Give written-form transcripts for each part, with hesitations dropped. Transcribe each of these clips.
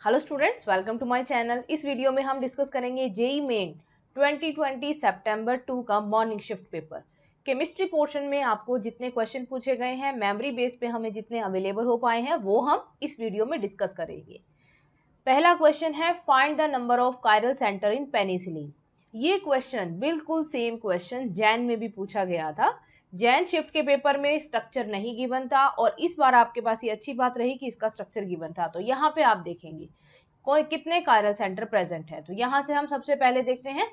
Hello students, welcome to my channel. इस video में हम डिस्कस करेंगे जेईई मेन 2020 सितंबर 2 का morning shift paper. Chemistry portion में आपको जितने क्वेश्चन पूछे गए हैं, मेमोरी बेस पे हमें जितने अवेलेबल हो पाए हैं, वो हम इस वीडियो में डिस्कस करेंगे। पहला क्वेश्चन है, find the number of chiral centre in penicillin. ये क्वेश्चन बिल्कुल सेम क्वेश्चन जैन में भी पूछा गया था। जैन शिफ्ट के पेपर में स्ट्रक्चर नहीं गिवन था और इस बार आपके पास ये अच्छी बात रही कि इसका स्ट्रक्चर गिवन था। तो यहाँ पे आप देखेंगे कोई कितने कायरल सेंटर प्रेजेंट है। तो यहाँ से हम सबसे पहले देखते हैं,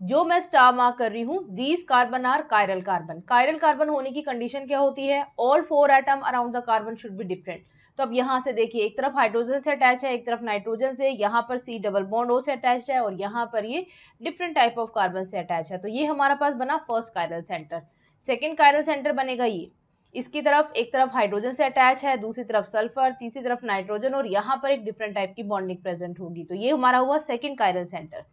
जो मैं स्टार मार्क कर रही हूँ, these carbon are chiral carbon. Chiral carbon होने की कंडीशन क्या होती है? All 4 atom around the carbon should be different. तो अब यहाँ से देखिए, एक तरफ हाइड्रोजन से अटैच है, एक तरफ नाइट्रोजन से, यहाँ पर सी डबल बॉन्ड ओ से अटैच है और यहाँ पर ये डिफरेंट टाइप ऑफ कार्बन से अटैच है। तो ये हमारा पास बना first chiral centre. Second chiral centre बनेगा ये, इसकी तरफ एक तरफ हाइड्रोजन से अटैच है, दूसरी तरफ सल्फर, तीसरी तरफ नाइट्रोजन और यहाँ पर एक डिफरेंट टाइप की बॉन्डिंग प्रेजेंट होगी। तो ये हमारा हुआ second chiral centre.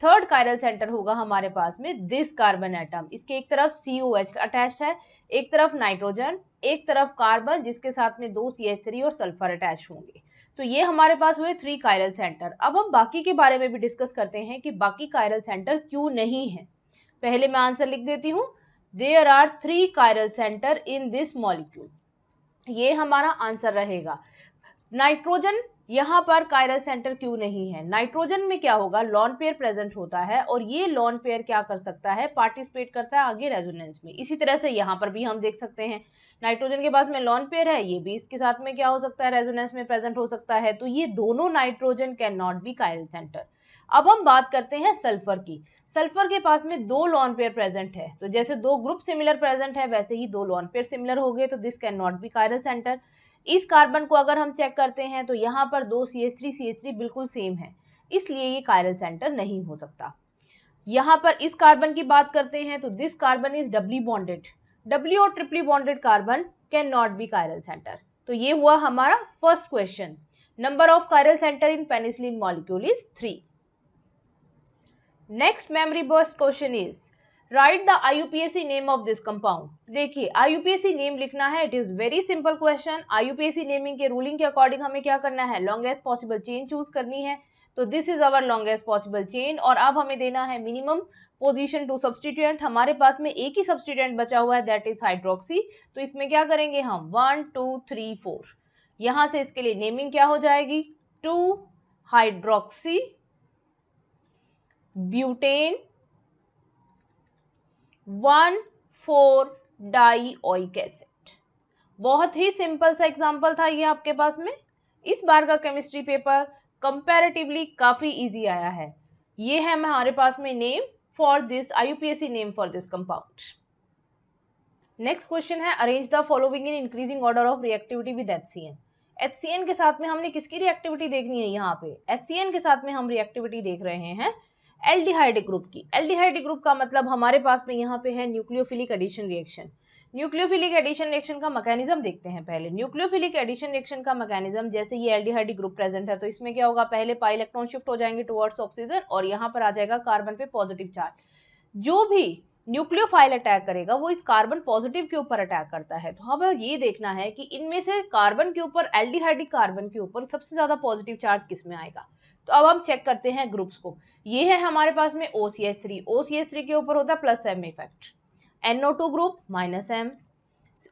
Third chiral centre होगा हमारे पास में दिस कार्बन एटम। इसके एक तरफ COH अटैच्ड है, एक तरफ नाइट्रोजन, एक तरफ कार्बन जिसके साथ में 2 CH3 और सल्फर अटैच होंगे। तो ये हमारे पास हुए 3 कायरल सेंटर। अब हम बाकी के बारे में भी डिस्कस करते हैं कि बाकी कायरल सेंटर क्यों नहीं है। पहले मैं आंसर लिख देती हूँ, there are 3 chiral centre in this molecule. ये हमारा आंसर रहेगा। नाइट्रोजन यहाँ पर कायरल सेंटर क्यों नहीं है? नाइट्रोजन में क्या होगा, लॉन पेयर प्रेजेंट होता है और ये लॉन पेयर क्या कर सकता है, पार्टिसिपेट करता है आगे रेजोनेंस में। इसी तरह से यहाँ पर भी हम देख सकते हैं, नाइट्रोजन के पास में लॉन पेयर है, ये भी इसके साथ में क्या हो सकता है, रेजोनेंस में प्रेजेंट हो सकता है। तो ये दोनों nitrogen can not be chiral centre. अब हम बात करते हैं सल्फर की। सल्फर के पास में 2 लॉन पेयर प्रेजेंट है, तो जैसे 2 ग्रुप सिमिलर प्रेजेंट है वैसे ही 2 लॉन पेयर सिमिलर हो गए, तो this can not be chiral centre. इस कार्बन को अगर हम चेक करते हैं तो यहाँ पर 2 CH3 बिल्कुल सेम है, इसलिए ये कायरल सेंटर नहीं हो सकता। यहाँ पर इस कार्बन की बात करते हैं तो this carbon is doubly bonded. Doubly और triply bonded carbon can not be chiral centre. तो ये हुआ हमारा first question. Number of chiral centre in penicillin molecule is 3। Next memory burst question is, right the IUPAC name of this compound. देखिए, IUPAC नेम लिखना है, it is very simple question. IUPAC naming के ruling के according हमें क्या करना है, लॉन्गेस्ट पॉसिबल चेन चूज करनी है। तो this is our longest possible chain और अब हमें देना है मिनिमम पोजीशन टू सब्सटीट्यूएंट। हमारे पास में एक ही सब्सटीट्यूएंट बचा हुआ है, दैट इज हाइड्रोक्सी। तो इसमें क्या करेंगे हम, 1 2 3 4। यहां से इसके लिए नेमिंग क्या हो जाएगी, 2 हाइड्रोक्सी ब्यूटेन 1 4 डाइओइक एसिड। बहुत ही सिंपल सा एग्जांपल था ये आपके पास में। इस बार का केमिस्ट्री पेपर कंपैरेटिवली काफी इजी आया है। ये है हमारे पास में name for this IUPAC name for this compound. Next question है, arrange the following in increasing order of reactivity with HCN। HCN के साथ में हमने किसकी रिएक्टिविटी देखनी है? यहाँ पे HCN के साथ में हम रिएक्टिविटी देख रहे हैं एल्डिहाइड ग्रुप की। एल्डिहाइड ग्रुप का मतलब हमारे पास में यहाँ पे है nucleophilic addition reaction. Nucleophilic addition reaction का मैकेनिज्म देखते हैं पहले। न्यूक्लियोफिलिक एडिशन रिएक्शन का मैकेनिज्म, जैसे ये एल्डिहाइड ग्रुप प्रेजेंट है तो इसमें क्या होगा, पहले पाई इलेक्ट्रॉन शिफ्ट हो जाएंगे टुवर्ड्स ऑक्सीजन और यहाँ पर आ जाएगा कार्बन पे पॉजिटिव चार्ज। जो भी न्यूक्लियोफाइल अटैक करेगा वो इस कार्बन पॉजिटिव के ऊपर अटैक करता है। तो हमें ये देखना है कि इनमें से कार्बन के ऊपर, एल्डिहाइडिक कार्बन के ऊपर सबसे ज्यादा पॉजिटिव चार्ज किस में आएगा। तो अब हम चेक करते हैं ग्रुप्स को। ये है हमारे पास में OCH3। OCH3 के ऊपर होता है plus M effect. NO2 group -M,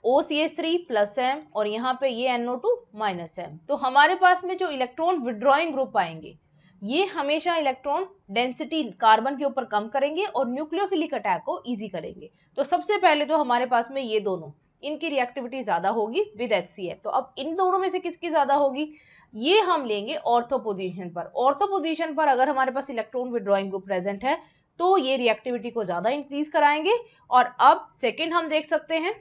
OCH3 +M और यहाँ पे ये NO2 -M। तो हमारे पास में जो इलेक्ट्रॉन विड्रॉइंग ग्रुप आएंगे ये हमेशा इलेक्ट्रॉन डेंसिटी कार्बन के ऊपर कम करेंगे और न्यूक्लियोफिलिक अटैक को इजी करेंगे। तो सबसे पहले तो हमारे पास में ये दोनों, इनकी रिएक्टिविटी ज्यादा होगी विद HCl। तो अब इन दोनों में से किसकी ज्यादा होगी, ये हम लेंगे ऑर्थो पोजीशन पर। ऑर्थो पोजीशन पर अगर हमारे पास इलेक्ट्रॉन विड्रॉइंग ग्रुप प्रेजेंट है तो ये रिएक्टिविटी को ज्यादा इंक्रीज कराएंगे। और अब सेकेंड हम देख सकते हैं,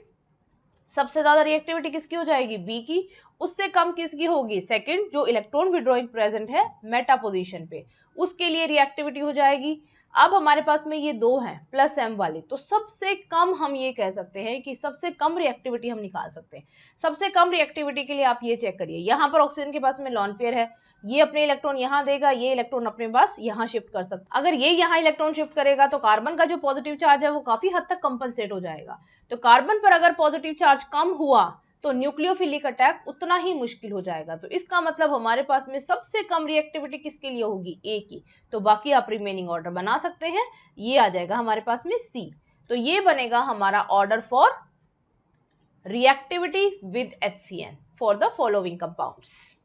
सबसे ज्यादा रिएक्टिविटी किसकी हो जाएगी, बी की। उससे कम किसकी होगी, सेकंड जो इलेक्ट्रॉन विड्रॉइंग प्रेजेंट है मेटा पोजीशन पे, उसके लिए रिएक्टिविटी हो जाएगी। अब हमारे पास में ये दो हैं प्लस M वाले, तो सबसे कम हम ये कह सकते हैं कि सबसे कम रिएक्टिविटी हम निकाल सकते हैं। सबसे कम रिएक्टिविटी के लिए आप ये चेक करिए, यहाँ पर ऑक्सीजन के पास में लॉन पेयर है, ये अपने इलेक्ट्रॉन यहाँ देगा, ये इलेक्ट्रॉन अपने पास यहाँ शिफ्ट कर सकता। अगर ये यहाँ इलेक्ट्रॉन शिफ्ट करेगा तो कार्बन का जो पॉजिटिव चार्ज है वो काफी हद तक कंपनसेट हो जाएगा। तो कार्बन पर अगर पॉजिटिव चार्ज कम हुआ तो न्यूक्लियोफिलिक अटैक उतना ही मुश्किल हो जाएगा। तो इसका मतलब हमारे पास में सबसे कम रिएक्टिविटी किसके लिए होगी, ए की। तो बाकी आप रिमेनिंग ऑर्डर बना सकते हैं, ये आ जाएगा हमारे पास में सी। तो ये बनेगा हमारा order for reactivity with HCN for the following compounds.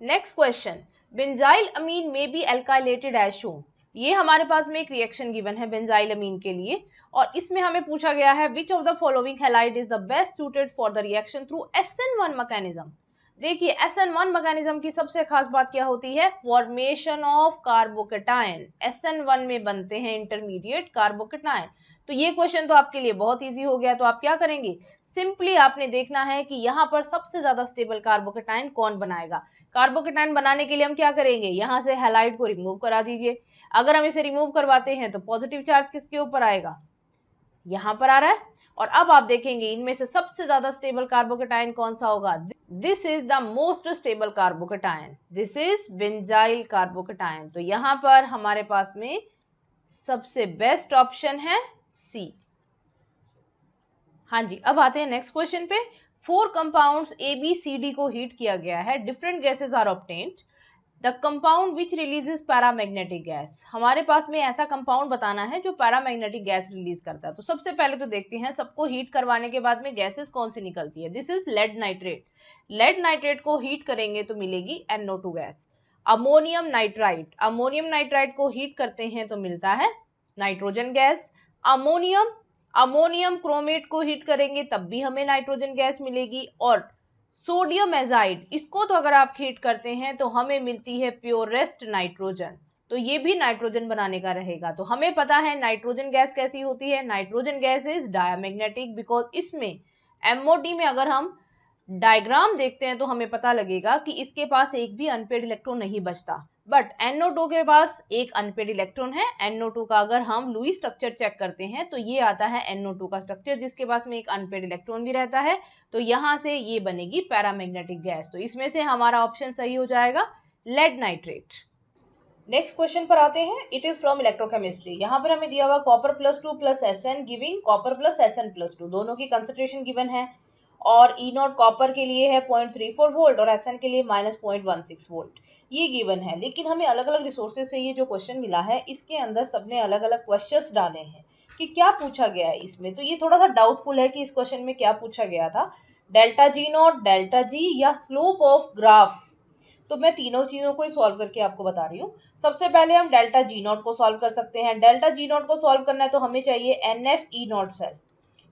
Next question, benzyl amine में बी एल्काइलेटेड एज शोन। ये हमारे पास में एक रिएक्शन गिवन है बेंजाइल अमीन के लिए, और इसमें हमें पूछा गया है विच of the following halide is the best suited for the reaction through SN1 mechanism. देखिए SN1 मैकेनिज्म की सबसे खास बात क्या होती है, फॉर्मेशन ऑफ कार्बोकेटायन। SN1 में बनते हैं इंटरमीडिएट कार्बोकेटायन। तो ये क्वेश्चन तो आपके लिए बहुत इजी हो गया। तो आप क्या करेंगे, सिंपली आपने देखना है कि यहाँ पर सबसे ज्यादा स्टेबल कार्बोकेटायन कौन बनाएगा। कार्बोकेटायन बनाने के लिए हम क्या करेंगे, यहाँ से हैलाइड को रिमूव करा दीजिए। अगर हम इसे रिमूव करवाते हैं तो पॉजिटिव चार्ज किसके ऊपर आएगा, यहाँ पर आ रहा है। और अब आप देखेंगे इनमें से सबसे ज्यादा स्टेबल कार्बोकेटायन कौन सा होगा, this is the most stable carbocation, this is benzyl carbocation. तो यहाँ पर हमारे पास में सबसे बेस्ट ऑप्शन है सी। हाँ जी, अब आते हैं नेक्स्ट क्वेश्चन पे। 4 कंपाउंड्स ABCD को हीट किया गया है, different gases are obtained, the compound which releases paramagnetic gas. हमारे पास में ऐसा कंपाउंड बताना है जो पैरामैग्नेटिक गैस रिलीज करता है। तो सबसे पहले तो देखते हैं सबको हीट करवाने के बाद में गैसेस कौन सी निकलती है। This is lead nitrate. Lead nitrate को हीट करेंगे तो मिलेगी NO2 gas. Ammonium nitrite, ammonium nitrite को हीट करते हैं तो मिलता है नाइट्रोजन गैस। अमोनियम क्रोमेट को हीट करेंगे तब भी हमें नाइट्रोजन गैस मिलेगी। और सोडियम एजाइड, इसको तो अगर आप हीट करते हैं तो हमें मिलती है प्योरेस्ट नाइट्रोजन। तो ये भी नाइट्रोजन बनाने का रहेगा। तो हमें पता है नाइट्रोजन गैस कैसी होती है, nitrogen gas is diamagnetic, because इसमें MOD में अगर हम डायग्राम देखते हैं तो हमें पता लगेगा कि इसके पास एक भी अनपेड इलेक्ट्रॉन नहीं बचता। बट NO2 के पास एक अनपेड इलेक्ट्रॉन है। NO2 का अगर हम लुईस स्ट्रक्चर चेक करते हैं तो ये आता है NO2 का स्ट्रक्चर, जिसके पास में एक अनपेड इलेक्ट्रॉन भी रहता है। तो यहाँ से ये बनेगी पैरामैग्नेटिक गैस। तो इसमें से हमारा ऑप्शन सही हो जाएगा लेड नाइट्रेट। नेक्स्ट क्वेश्चन पर आते हैं। It is from electrochemistry. यहाँ पर हमें दिया हुआ copper +2 + SN giving copper + SN+2, दोनों की कंसेंट्रेशन गिवन है। और E0 कॉपर के लिए है 0.34 वोल्ट और SN के लिए -0.16 वोल्ट, ये गिवन है। लेकिन हमें अलग अलग रिसोर्सेज से ये जो क्वेश्चन मिला है इसके अंदर सबने अलग अलग क्वेश्चंस डाले हैं कि क्या पूछा गया है इसमें। तो ये थोड़ा सा डाउटफुल है कि इस क्वेश्चन में क्या पूछा गया था, डेल्टा G0, डेल्टा G या स्लोप ऑफ ग्राफ। तो मैं तीनों चीजों को ही सॉल्व करके आपको बता रही हूँ। सबसे पहले हम डेल्टा G0 को सॉल्व कर सकते हैं। डेल्टा G0 को सॉल्व करना है तो हमें चाहिए NF E0 cell.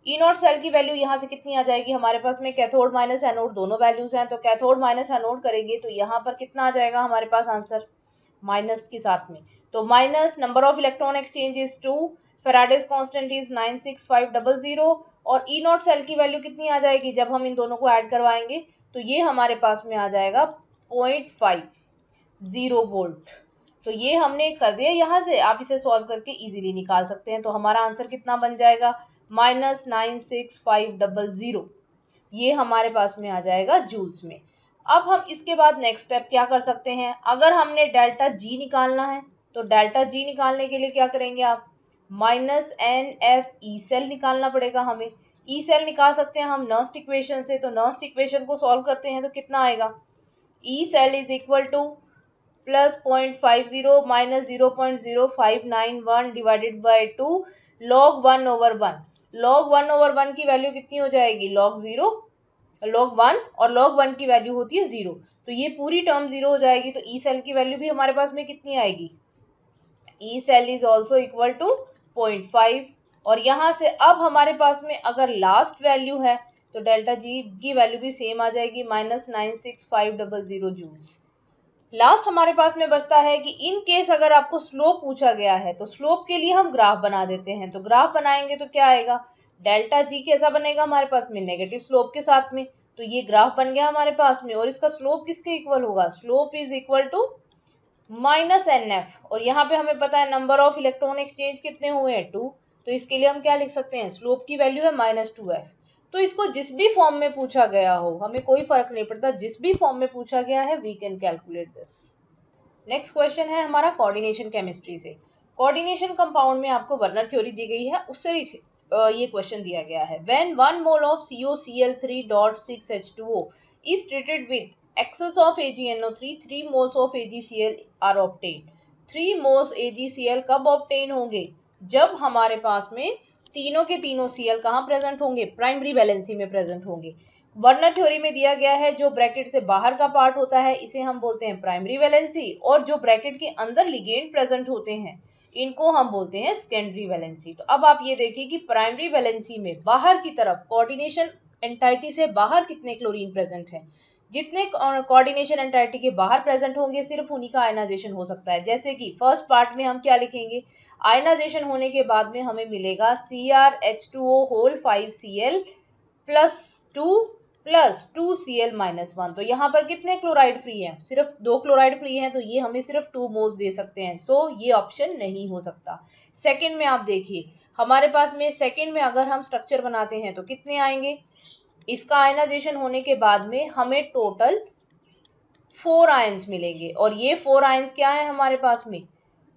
E0 cell की वैल्यू यहाँ से कितनी आ जाएगी, हमारे पास में कैथोड माइनस एनोड दोनों वैल्यूज हैं। तो कैथोड माइनस एनोड करेंगे तो यहाँ पर कितना आ जाएगा हमारे पास आंसर, माइनस के साथ में। तो minus number of electron exchange is 2, Faraday's constant is 96500। और E0 सेल की वैल्यू कितनी आ जाएगी जब हम इन दोनों को ऐड करवाएंगे, तो ये हमारे पास में आ जाएगा 0.50 वोल्ट। तो ये हमने कर दिया। यहाँ से आप इसे सॉल्व करके इजीली निकाल सकते हैं। तो हमारा आंसर कितना बन जाएगा, -96500। ये हमारे पास में आ जाएगा जूल्स में। अब हम इसके बाद नेक्स्ट स्टेप क्या कर सकते हैं, अगर हमने डेल्टा G निकालना है तो डेल्टा G निकालने के लिए क्या करेंगे आप, -NF E सेल निकालना पड़ेगा हमें। E सेल निकाल सकते हैं हम नर्स्ट इक्वेशन से। तो नर्स्ट इक्वेशन को सॉल्व करते हैं तो कितना आएगा, E cell is equal to +0.50 - 0.0591 divided by 2 log 1/1। log 1/1 की वैल्यू कितनी हो जाएगी, log 0, log 1, और log 1 की वैल्यू होती है 0। तो ये पूरी टर्म 0 हो जाएगी। तो ई सेल की वैल्यू भी हमारे पास में कितनी आएगी, E cell is also equal to 0.5। और यहाँ से अब हमारे पास में अगर लास्ट वैल्यू है तो डेल्टा जी की वैल्यू भी सेम आ जाएगी, -96500 जूल्स। लास्ट हमारे पास में बचता है कि इन केस अगर आपको स्लोप पूछा गया है तो स्लोप के लिए हम ग्राफ बना देते हैं। तो ग्राफ बनाएंगे तो क्या आएगा, डेल्टा जी कैसा बनेगा हमारे पास में, नेगेटिव स्लोप के साथ में। तो ये ग्राफ बन गया हमारे पास में। और इसका स्लोप किसके इक्वल होगा, slope is equal to -NF। और यहाँ पे हमें पता है नंबर ऑफ इलेक्ट्रॉन एक्सचेंज कितने हुए हैं, 2। तो इसके लिए हम क्या लिख सकते हैं, स्लोप की वैल्यू है -2F। तो इसको जिस भी फॉर्म में पूछा गया हो हमें कोई फर्क नहीं पड़ता, जिस भी फॉर्म में पूछा गया है we can calculate this. Next question है हमारा कोऑर्डिनेशन केमिस्ट्री से। कोऑर्डिनेशन कंपाउंड में आपको वर्नर थ्योरी दी गई है, उससे ये क्वेश्चन दिया गया है, when 1 mole of COCl3.6H2O is treated with excess of AgNO3, 3 moles of AgCl are obtained. 3 moles AgCl कब ऑब्टेन होंगे? जब हमारे पास में तीनों के तीनों Cl कहाँ प्रेजेंट होंगे? प्राइमरी वैलेंसी में प्रेजेंट होंगे। वर्नर थ्योरी में दिया गया है जो ब्रैकेट से बाहर का पार्ट होता है इसे हम बोलते हैं प्राइमरी वैलेंसी, और जो ब्रैकेट के अंदर लिगेंड प्रेजेंट होते हैं इनको हम बोलते हैं सेकेंडरी वैलेंसी। तो अब आप ये देखिए कि प्राइमरी वैलेंसी में बाहर की तरफ कोऑर्डिनेशन एंटाइटी से बाहर कितने क्लोरीन प्रेजेंट है? जितने कोऑर्डिनेशन एंटाइटी के बाहर प्रेजेंट होंगे सिर्फ उन्हीं का आयनाइजेशन हो सकता है। जैसे कि फर्स्ट पार्ट में हम क्या लिखेंगे, आयनाइजेशन होने के बाद में हमें मिलेगा CrH2O whole 5Cl plus 2 plus 2Cl-1। तो यहाँ पर कितने क्लोराइड फ्री हैं? सिर्फ 2 क्लोराइड फ्री हैं, तो ये हमें सिर्फ 2 मोल्स दे सकते हैं। सो ये ऑप्शन नहीं हो सकता। सेकंड में आप देखिए हमारे पास में सेकंड में अगर हम स्ट्रक्चर बनाते हैं तो कितने आएंगे? इसका आयनाइजेशन होने के बाद में हमें टोटल 4 आयंस मिलेंगे, और ये 4 आयंस क्या है हमारे पास में?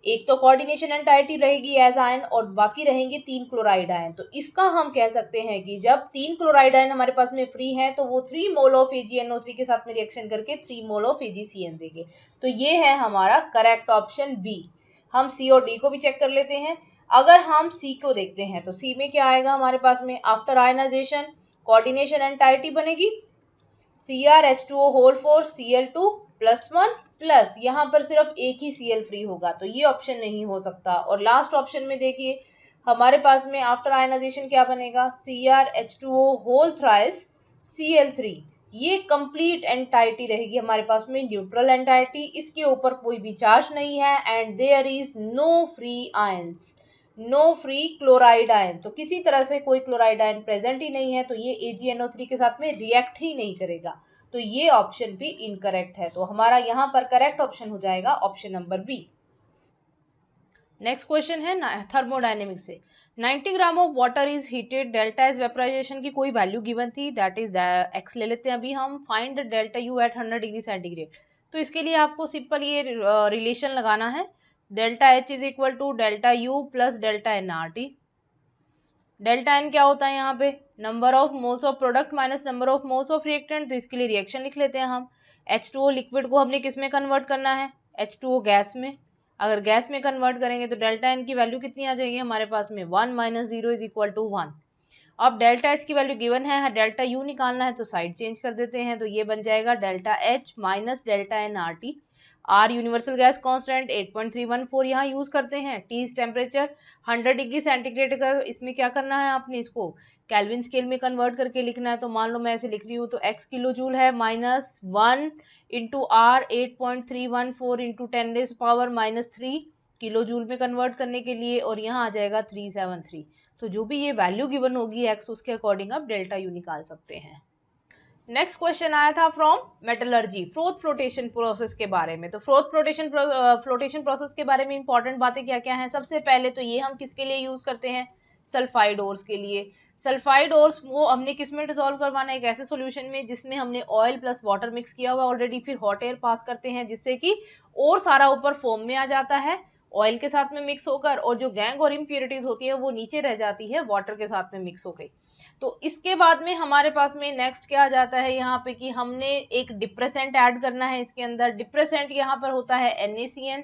एक तो कोऑर्डिनेशन एंटाइटी रहेगी एज आयन और बाकी रहेंगे 3 क्लोराइड आयन। तो इसका हम कह सकते हैं कि जब 3 क्लोराइड आयन हमारे पास में फ्री हैं तो वो 3 मोल ऑफ AgNO3 के साथ में रिएक्शन करके 3 मोल ऑफ AgCN देंगे। तो ये है हमारा करेक्ट ऑप्शन बी। हम सी और डी को भी चेक कर लेते हैं। अगर हम सी को देखते हैं तो सी में क्या आएगा हमारे पास में? आफ्टर आयनाइजेशन कोऑर्डिनेशन एंटाइटी बनेगी CrH2O whole 4 Cl2 plus 1 plus यहाँ पर सिर्फ एक ही Cl फ्री होगा, तो ये ऑप्शन नहीं हो सकता। और लास्ट ऑप्शन में देखिए हमारे पास में आफ्टर आयनाइजेशन क्या बनेगा? CrH2O whole thrice Cl3। ये कंप्लीट एंटाइटी रहेगी हमारे पास में, न्यूट्रल एंटाइटी, इसके ऊपर कोई भी चार्ज नहीं है and there is no free ions, no free chloride ion. तो किसी तरह से कोई क्लोराइड आयन प्रेजेंट ही नहीं है, तो ये AgNO3 के साथ में रिएक्ट ही नहीं करेगा। तो ये ऑप्शन भी इनकरेक्ट है। तो हमारा यहाँ पर करेक्ट ऑप्शन हो जाएगा option number B. Next question है थर्मोडायनेमिक्स से। 90 gram of water is heated, delta is vaporization की कोई वैल्यू गिवन थी, दैट इज एक्स ले लेते हैं अभी हम। Find delta U at 100 degree centigrade. तो इसके लिए आपको सिंपल ये रिलेशन लगाना है, delta H is equal to delta U plus delta N R T. Delta N क्या होता है यहाँ पे? Number of moles of product minus number of moles of reactant. तो इसके लिए रिएक्शन लिख लेते हैं हम। H2O लिक्विड को हमने किस में कन्वर्ट करना है? H2O गैस में। अगर गैस में कन्वर्ट करेंगे तो डेल्टा एन की वैल्यू कितनी आ जाएगी हमारे पास में? 1 माइनस 0 इज इक्वल टू 1। अब डेल्टा एच की वैल्यू गिवन है, डेल्टा यू निकालना है, तो साइड चेंज कर देते हैं। तो ये बन जाएगा delta H minus delta N R T. R universal gas constant 8.314 यहाँ यूज करते हैं। T is temperature 100 degree centigrade का, इसमें क्या करना है आपने? इसको केल्विन स्केल में कन्वर्ट करके लिखना है। तो मान लो मैं ऐसे लिख रही हूँ, तो x किलो जूल है minus 1 into R 8.314 into 10⁻³ kilo joule में कन्वर्ट करने के लिए, और यहाँ आ जाएगा 373। तो जो भी ये वैल्यू गिवन होगी x, उसके अकॉर्डिंग आप डेल्टा यू निकाल सकते हैं। नेक्स्ट क्वेश्चन आया था from metallurgy, froth flotation process के बारे में। तो फ्रोथ फ्लोटेशन प्रोसेस के बारे में इंपॉर्टेंट बातें क्या क्या हैं? सबसे पहले तो ये हम किसके लिए यूज करते हैं? सल्फाइड ओर्स के लिए। सल्फाइड ओर्स वो हमने किस में डिसॉल्व करवाना है? एक ऐसे सॉल्यूशन में जिसमें हमने ऑयल प्लस वाटर मिक्स किया हुआ ऑलरेडी, फिर हॉट एयर पास करते हैं जिससे कि और सारा ऊपर फोम में आ जाता है ऑयल के साथ में मिक्स होकर, और जो गैंग और इम्प्योरिटीज होती है वो नीचे रह जाती है वाटर के साथ में मिक्स हो गई। तो इसके बाद में हमारे पास में नेक्स्ट क्या आ जाता है यहाँ पे कि हमने एक डिप्रेसेंट ऐड करना है इसके अंदर। डिप्रेसेंट यहाँ पर होता है NaCN।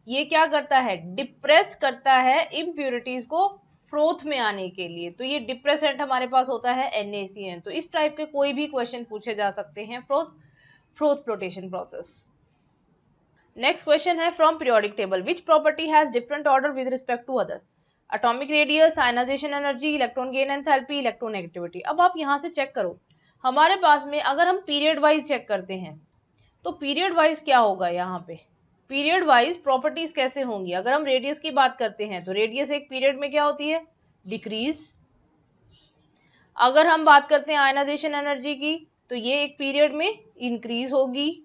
ये क्या करता है? डिप्रेस करता है इम्प्योरिटीज को फ्रोथ में आने के लिए। तो ये डिप्रेसेंट हमारे पास होता है NaCN। तो इस टाइप के कोई भी क्वेश्चन पूछे जा सकते हैं froth flotation process. Next question है from periodic table, which property has different order with respect to other? Atomic radius, ionisation energy, electron gain enthalpy, electronegativity. अब आप यहाँ से चेक करो, हमारे पास में अगर हम पीरियड वाइज चेक करते हैं तो पीरियड वाइज क्या होगा? यहाँ पे पीरियड वाइज प्रॉपर्टीज कैसे होंगी? अगर हम रेडियस की बात करते हैं तो रेडियस एक पीरियड में क्या होती है? डिक्रीज। अगर हम बात करते हैं आयनाइजेशन एनर्जी की तो ये एक पीरियड में इंक्रीज होगी।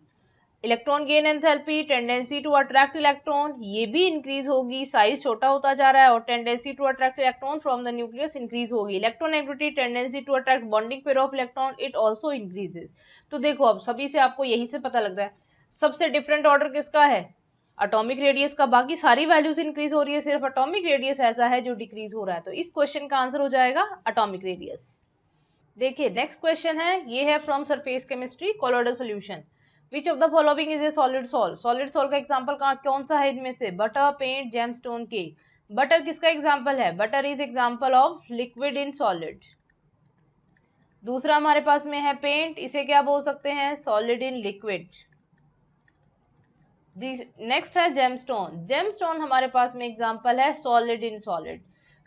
Electron gain enthalpy, tendency to attract electron, ये भी इंक्रीज होगी, साइज छोटा होता जा रहा है, और tendency to attract electron from the nucleus increase होगी। Electronegativity, tendency to attract bonding pair of electron, it also increases. तो देखो अब सभी से आपको यही से पता लग रहा है सबसे डिफरेंट ऑर्डर किसका है? एटॉमिक रेडियस का बाकी सारी वैल्यूज इंक्रीज हो रही है, सिर्फ एटॉमिक रेडियस ऐसा है जो डिक्रीज हो रहा है। तो इस क्वेश्चन का आंसर हो जाएगा एटॉमिक रेडियस। देखिए नेक्स्ट क्वेश्चन है, ये है from surface chemistry colloidal solution. Which of the following is a solid sol. Solid sol का एग्जांपल कौन सा है इनमें से, butter, paint, gemstone, cake. Butter किसका एग्जांपल है, butter is example of liquid in solid. दूसरा हमारे पास में है पेंट, इसे क्या बोल सकते हैं, सॉलिड इन लिक्विड। नेक्स्ट है जेमस्टोन, जेमस्टोन हमारे पास में एग्जांपल है सॉलिड इन सॉलिड।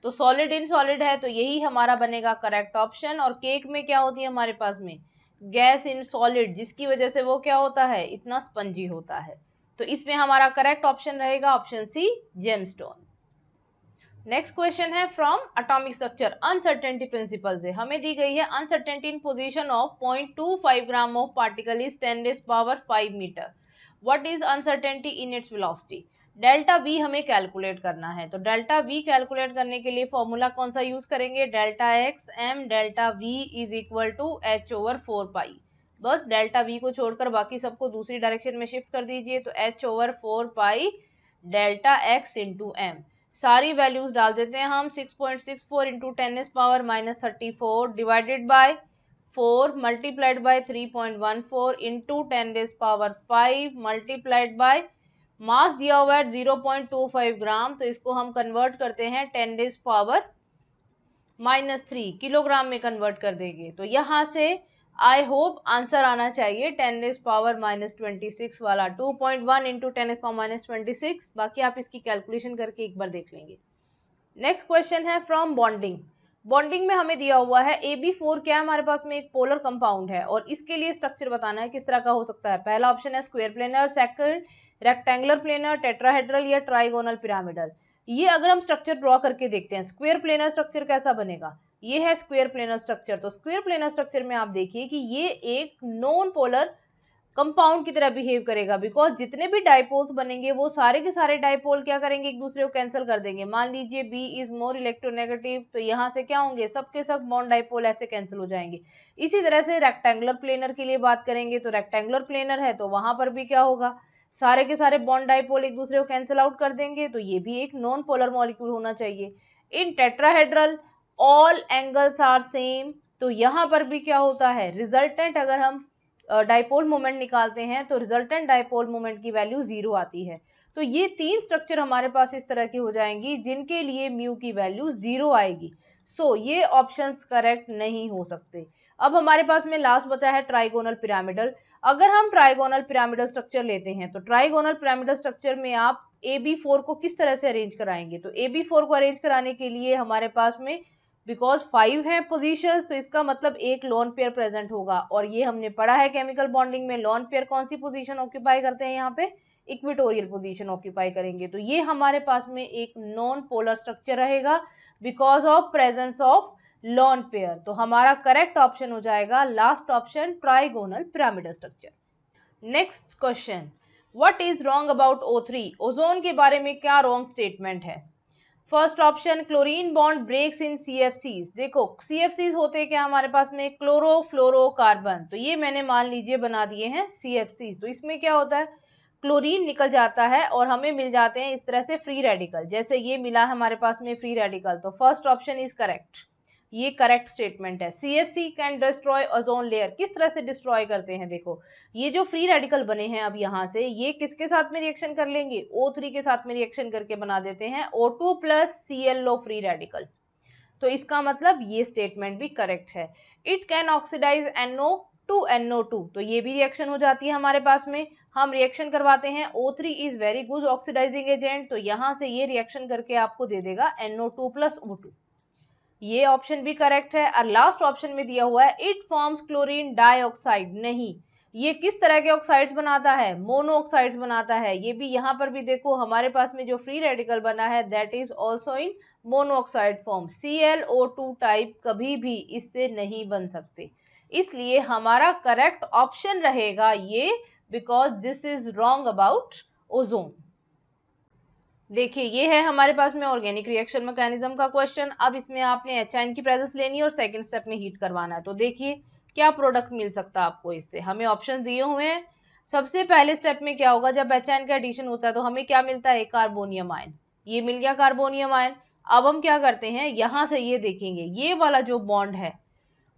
तो सॉलिड इन सॉलिड है तो यही हमारा बनेगा करेक्ट ऑप्शन। और केक में क्या होती है हमारे पास में, गैस इन सॉलिड, जिसकी वजह से वो क्या होता है, इतना स्पंजी होता है। तो इसमें हमारा करेक्ट ऑप्शन रहेगा option C, gemstone. Next question है from atomic structure uncertainty principle से। हमें दी गई है uncertainty in position of 0.25 gram of particle is 10⁵ metre. What is uncertainty in its velocity. Delta V हमें कैलकुलेट करना है। तो डेल्टा वी कैलकुलेट करने के लिए फॉर्मूला कौन सा यूज करेंगे, delta X M delta V is equal to h/4 pi. बस डेल्टा वी को छोड़कर बाकी सबको दूसरी डायरेक्शन में शिफ्ट कर दीजिए। तो h/4 pi delta X into M, सारी वैल्यूज डाल देते हैं हम। 6.64 into 10⁻⁻34 divided by 4 multiplied by 3.14 into 10⁵ multiplied by mass दिया हुआ है 0.25 ग्राम, तो इसको हम कन्वर्ट करते हैं 10⁻³ किलोग्राम में कन्वर्ट कर देंगे। तो यहाँ से आई होप आंसर आना चाहिए 10⁻26 वाला, 2.1 इंटू 10⁻26। बाकी आप इसकी कैलकुलेशन करके एक बार देख लेंगे। नेक्स्ट क्वेश्चन है फ्रॉम बॉन्डिंग। बॉन्डिंग में हमें दिया हुआ है AB4 क्या है हमारे पास में, एक पोलर कंपाउंड है, और इसके लिए स्ट्रक्चर बताना है किस तरह का हो सकता है। पहला ऑप्शन है square planar, second rectangular planar, tetrahedral या ट्राइगोनल पिरामिडल। ये अगर हम स्ट्रक्चर ड्रॉ करके देखते हैं, स्क्वायर प्लेनर स्ट्रक्चर कैसा बनेगा, ये है स्क्वायर प्लेनर स्ट्रक्चर। तो स्क्वायर प्लेनर स्ट्रक्चर में आप देखिए कि ये एक नॉन पोलर कंपाउंड की तरह बिहेव करेगा, बिकॉज जितने भी डाइपोल्स बनेंगे वो सारे के सारे डाइपोल क्या करेंगे, एक दूसरे को कैंसिल कर देंगे। मान लीजिए बी इज मोर इलेक्ट्रोनेगेटिव, तो यहाँ से क्या होंगे, सबके सब बॉन्ड डाइपोल ऐसे कैंसिल हो जाएंगे। इसी तरह से रेक्टेंगुलर प्लेनर के लिए बात करेंगे, तो रेक्टेंगुलर प्लेनर है तो वहां पर भी क्या होगा, सारे के सारे बॉन्ड डाइपोल एक दूसरे को कैंसिल आउट कर देंगे, तो ये भी एक नॉन पोलर मॉलिक्यूल होना चाहिए। In tetrahedral all angles are same, तो यहाँ पर भी क्या होता है, रिजल्टेंट अगर हम डाइपोल मोमेंट निकालते हैं तो रिजल्टेंट डाइपोल मोमेंट की वैल्यू 0 आती है। तो ये तीन स्ट्रक्चर हमारे पास इस तरह की हो जाएंगी जिनके लिए म्यू की वैल्यू 0 आएगी। सो ये ऑप्शंस करेक्ट नहीं हो सकते। अब हमारे पास में लास्ट बचा है ट्राइगोनल पिरामिडल। अगर हम ट्राइगोनल पिरामिडल स्ट्रक्चर लेते हैं तो ट्राइगोनल पिरामिडल स्ट्रक्चर में आप AB4 को किस तरह से अरेंज कराएंगे, तो AB4 को अरेंज कराने के लिए हमारे पास में बिकॉज 5 है पोजीशंस, तो इसका मतलब एक लोन पेयर प्रेजेंट होगा। और ये हमने पढ़ा है केमिकल बॉन्डिंग में, लोन पेयर कौन सी पोजीशन ऑक्यूपाई करते हैं, यहाँ पे इक्विटोरियल पोजीशन ऑक्यूपाई करेंगे। तो ये हमारे पास में एक नॉन पोलर स्ट्रक्चर रहेगा because of presence of lone pair. तो हमारा करेक्ट ऑप्शन हो जाएगा last option, trigonal pyramidal structure. Next question, what is wrong about O3। Ozone के बारे में क्या रॉन्ग स्टेटमेंट है। First option, chlorine bond breaks in CFCs। देखो CFCs होते क्या हमारे पास में, क्लोरोफ्लोरोकार्बन, तो ये मैंने मान लीजिए बना दिए हैं CFCs। तो इसमें क्या होता है, क्लोरीन निकल जाता है और हमें मिल जाते हैं इस तरह से फ्री रेडिकल, जैसे ये मिला है हमारे पास में फ्री रेडिकल। तो फर्स्ट ऑप्शन इज करेक्ट, ये करेक्ट स्टेटमेंट है। CFC can destroy ozone layer, किस तरह से डिस्ट्रॉय करते हैं, देखो ये जो फ्री रेडिकल बने हैं अब यहाँ से, ये किसके साथ में रिएक्शन कर लेंगे, O3 के साथ में रिएक्शन करके बना देते हैं O2 + ClO फ्री रेडिकल। तो इसका मतलब ये स्टेटमेंट भी करेक्ट है। It can oxidize NO to NO2, तो ये भी रिएक्शन हो जाती है हमारे पास में, हम रिएक्शन करवाते हैं। O3 is very good oxidizing agent, तो यहाँ से ये रिएक्शन करके आपको दे देगा NO2 + O2, ये ऑप्शन भी करेक्ट है। और लास्ट ऑप्शन में दिया हुआ है इट फॉर्म्स क्लोरीन डाइऑक्साइड, नहीं, ये किस तरह के ऑक्साइड्स बनाता है, मोनो ऑक्साइड्स बनाता है। ये भी यहाँ पर भी देखो हमारे पास में जो फ्री रेडिकल बना है that is also in monoxide form. ClO2 type कभी भी इससे नहीं बन सकते, इसलिए हमारा करेक्ट ऑप्शन रहेगा ये, because this is wrong about ozone. देखिए ये है हमारे पास में ऑर्गेनिक रिएक्शन मैकेनिज्म का क्वेश्चन। अब इसमें आपने HN की प्रेजेंस लेनी है और सेकंड स्टेप में हीट करवाना है। तो देखिए क्या प्रोडक्ट मिल सकता है आपको इससे, हमें ऑप्शन दिए हुए हैं। सबसे पहले स्टेप में क्या होगा, जब HN का एडिशन होता है तो हमें क्या मिलता है, कार्बोनियम आयन। ये मिल गया कार्बोनियम आयन। अब हम क्या करते हैं, यहां से ये देखेंगे ये वाला जो बॉन्ड है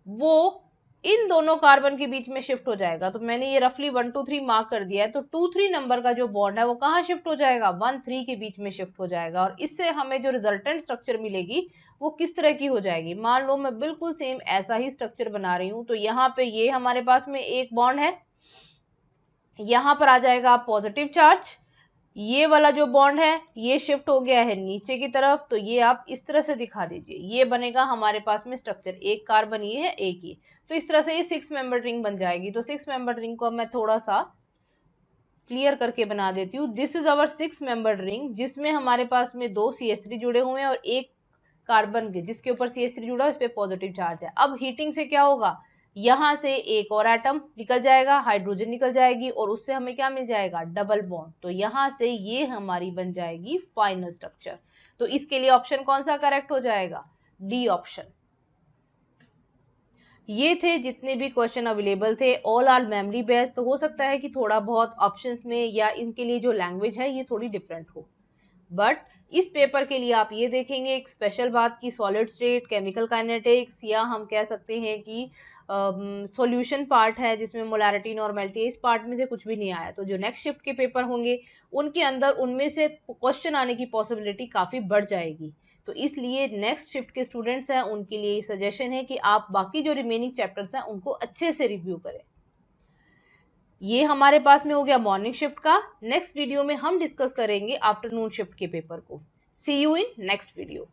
वो इन दोनों कार्बन के बीच में शिफ्ट हो जाएगा। तो मैंने ये रफली 1 2 3 मार्क कर दिया है। तो 2 3 नंबर का जो बॉन्ड है वो कहाँ शिफ्ट हो जाएगा, 1 3 के बीच में शिफ्ट हो जाएगा। और इससे हमें जो रिजल्टेंट स्ट्रक्चर मिलेगी वो किस तरह की हो जाएगी। मान लो मैं बिल्कुल सेम ऐसा ही स्ट्रक्चर बना रही हूं। तो यहाँ पे ये हमारे पास में एक बॉन्ड है, यहां पर आ जाएगा पॉजिटिव चार्ज। ये वाला जो बॉन्ड है ये शिफ्ट हो गया है नीचे की तरफ। तो ये आप इस तरह से दिखा दीजिए, ये बनेगा हमारे पास में स्ट्रक्चर, एक कार्बन ये है, एक ये। तो इस तरह से ये 6 मेंबर रिंग बन जाएगी। तो 6 मेंबर रिंग को मैं थोड़ा सा क्लियर करके बना देती हूँ। This is our 6 member ring, जिसमें हमारे पास में 2 CH3 जुड़े हुए हैं और एक कार्बन के जिसके ऊपर CH3 जुड़ा है उस पर पॉजिटिव चार्ज है। अब हीटिंग से क्या होगा, यहां से एक और एटम निकल जाएगा, हाइड्रोजन निकल जाएगी और उससे हमें क्या मिल जाएगा, डबल बॉन्ड। तो यहां से ये हमारी बन जाएगी फाइनल स्ट्रक्चर। तो इसके लिए ऑप्शन कौन सा करेक्ट हो जाएगा, डी ऑप्शन। ये थे जितने भी क्वेश्चन अवेलेबल थे, ऑल आर मेमोरी बेस्ड। तो हो सकता है कि थोड़ा बहुत ऑप्शंस में या इनके लिए जो लैंग्वेज है ये थोड़ी डिफरेंट हो, बट इस पेपर के लिए आप ये देखेंगे एक स्पेशल बात की सॉलिड स्टेट, केमिकल काइनेटिक्स, या हम कह सकते हैं कि सॉल्यूशन पार्ट है जिसमें मोलैरिटी नॉर्मेलिटी, इस पार्ट में से कुछ भी नहीं आया। तो जो नेक्स्ट शिफ्ट के पेपर होंगे उनके अंदर उनमें से क्वेश्चन आने की पॉसिबिलिटी काफ़ी बढ़ जाएगी। तो इसलिए नेक्स्ट शिफ्ट के स्टूडेंट्स हैं उनके लिए सजेशन है कि आप बाकी जो रिमेनिंग चैप्टर्स हैं उनको अच्छे से रिव्यू करें। ये हमारे पास में हो गया मॉर्निंग शिफ्ट का। नेक्स्ट वीडियो में हम डिस्कस करेंगे आफ्टरनून शिफ्ट के पेपर को। सी यू इन नेक्स्ट वीडियो।